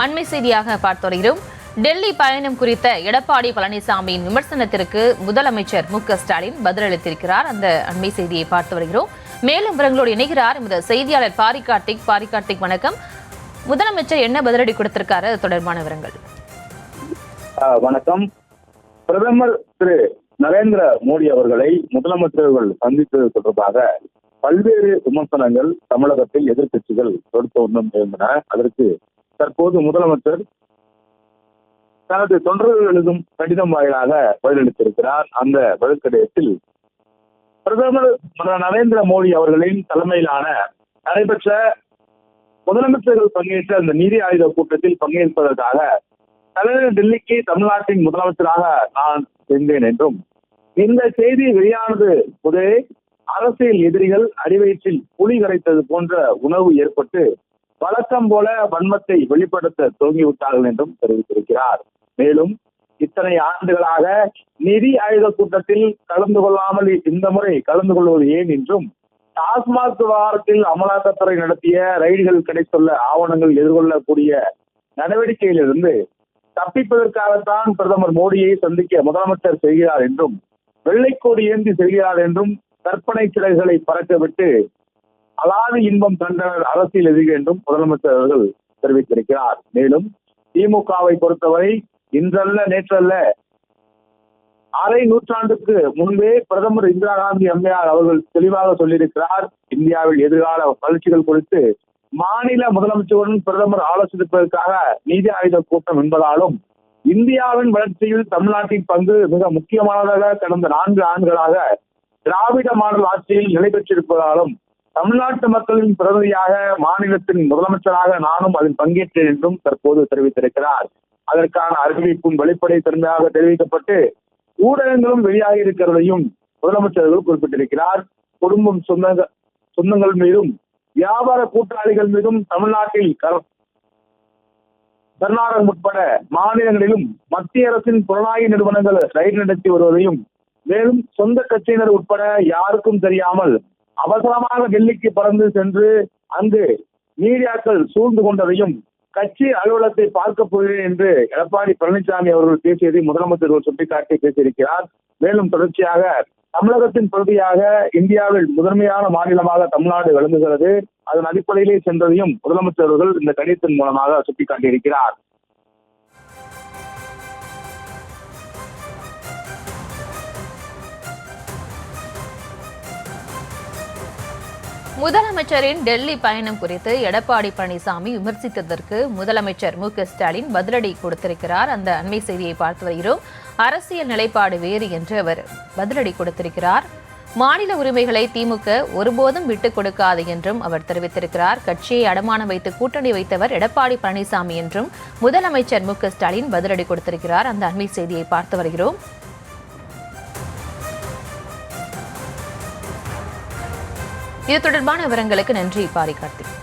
அண்மை செய்தியாக பார்த்து வருகிறோம். டெல்லி பயணம் குறித்த எடப்பாடி பழனிசாமியின் விமர்சனத்திற்கு முதலமைச்சர் மு.க.ஸ்டாலின் பதிலளித்திருக்கிறார். அந்த அண்மை செய்தியை பார்த்து வருகிறோம். மேலும் விவரங்களோடு இணைகிறார் எமது செய்தியாளர் பாரிகார்த்திக். வணக்கம். முதலமைச்சர் என்ன பதிலடி கொடுத்திருக்காரு, அது தொடர்பான விவரங்கள். வணக்கம். பிரதமர் திரு நரேந்திர மோடி அவர்களை முதலமைச்சர்கள் சந்தித்தது தொடர்பாக பல்வேறு விமர்சனங்கள் தமிழகத்தில் எதிர்க்கட்சிகள் தொடுத்த ஒன்றும் இருந்தன. அதற்கு தற்போது முதலமைச்சர் தனது தொண்டர்கள் எழுதும் கடிதம் வாயிலாக பதிலளித்திருக்கிறார். அந்த பதில் பிரதமர் நரேந்திர மோடி அவர்களின் தலைமையிலான நடைபெற்ற முதலமைச்சர்கள் பங்கேற்ற அந்த நிதி ஆயோக கூட்டத்தில் பங்கேற்பதற்காக தலைநகர் டெல்லிக்கு தமிழ்நாட்டின் முதலமைச்சராக நான் சென்றேன் என்றும், இந்த செய்தி வெளியானது முதலே அரசியல் எதிரிகள் அடிவயிற்றில் புலி கரைத்தது போன்ற உணர்வு ஏற்பட்டு வழக்கம் போல வன்மத்தை வெளிப்படுத்த துவங்கிவிட்டார்கள் என்றும் தெரிவித்திருக்கிறார். மேலும் இத்தனை ஆண்டுகளாக நிதி ஆயோக கூட்டத்தில் கலந்து கொள்ளாமல் இந்த முறை கலந்து கொள்வது ஏன் என்றும், டாஸ்மாக் விவகாரத்தில் அமலாக்கத்துறை நடத்திய ரைடுகள் கிடைத்துள்ள ஆவணங்கள் எதிர்கொள்ளக்கூடிய நடவடிக்கையிலிருந்து தப்பிப்பதற்காகத்தான் பிரதமர் மோடியை சந்திக்க முதலமைச்சர் செய்கிறார் என்றும், வெள்ளைக்கோடி ஏந்தி செல்கிறார் என்றும் கற்பனை சிலைகளை பறக்கவிட்டு அலாதி இன்பம் கண்டனர் அரசியல் எதிரிகள் என்றும் முதலமைச்சர் அவர்கள் தெரிவித்திருக்கிறார். மேலும் திமுகவை பொறுத்தவரை இன்றல்ல நேற்றல்ல, அரை நூற்றாண்டுக்கு முன்பே பிரதமர் இந்திரா காந்தி அம்மையார் அவர்கள் தெளிவாக சொல்லியிருக்கிறார். இந்தியாவில் எதிர்கால வளர்ச்சிகள் குறித்து மாநில முதலமைச்சருடன் பிரதமர் ஆலோசிப்பதற்காக நிதி ஆயோக கூட்டம் என்பதாலும், இந்தியாவின் வளர்ச்சியில் தமிழ்நாட்டின் பங்கு மிக முக்கியமானதாக கடந்த 4 ஆண்டுகளாக திராவிட மாடல் ஆட்சியில் நிலை பெற்றிருப்பதாலும், தமிழ்நாட்டு மக்களின் பிரதிநிதியாக மாநிலத்தின் முதலமைச்சராக நானும் அதில் பங்கேற்றேன் என்றும் தற்போது தெரிவித்திருக்கிறார். அதற்கான அறிவிப்பும் வெளிப்படை தன்மையாக தெரிவிக்கப்பட்டு ஊடகங்களும் வெளியாகி இருக்கிறதையும் முதலமைச்சர்கள் குறிப்பிட்டிருக்கிறார். குடும்பம் சொந்தங்கள் மீதும் வியாபார கூட்டாளிகள் மீதும் தமிழ்நாட்டில் கர்நாடகம் உட்பட மாநிலங்களிலும் மத்திய அரசின் புலனாய்வு நிறுவனங்கள் ரைடு நடத்தி வருவதையும், மேலும் சொந்த கட்சியினர் உட்பட யாருக்கும் தெரியாமல் அவசரமாக டெல்லிக்கு பறந்து சென்று அங்கு மீடியாக்கள் சூழ்ந்து கொண்டதையும், கட்சி அலுவலகத்தை பார்க்க போகிறேன் என்று எடப்பாடி பழனிசாமி அவர்கள் பேசியதை முதலமைச்சர்கள் சுட்டிக்காட்டி பேசியிருக்கிறார். மேலும் தொடர்ச்சியாக தமிழகத்தின் பகுதியாக இந்தியாவில் முதன்மையான மாநிலமாக தமிழ்நாடு விளங்குகிறது, அதன் அடிப்படையிலே சென்றதையும் முதலமைச்சர்கள் இந்த கடிதத்தின் மூலமாக சுட்டிக்காட்டியிருக்கிறார். முதலமைச்சரின் டெல்லி பயணம் குறித்து எடப்பாடி பழனிசாமி விமர்சித்ததற்கு முதலமைச்சர் மு.க.ஸ்டாலின் பதிலடி கொடுத்திருக்கிறார். அந்த அண்மை செய்தியை பார்த்து வருகிறோம். அரசியல் நிலைப்பாடு வேறு என்று அவர் பதிலடி கொடுத்திருக்கிறார். மாநில உரிமைகளை திமுக ஒருபோதும் விட்டுக் கொடுக்காது என்றும் அவர் தெரிவித்திருக்கிறார். கட்சியை அடமானம் வைத்து கூட்டணி வைத்தவர் எடப்பாடி பழனிசாமி என்றும் முதலமைச்சர் மு.க.ஸ்டாலின் பதிலடி கொடுத்திருக்கிறார். அந்த அண்மை செய்தியை பார்த்து வருகிறோம். இது தொடர்பான விவரங்களுக்கு நன்றி பாரிகார்த்திக்.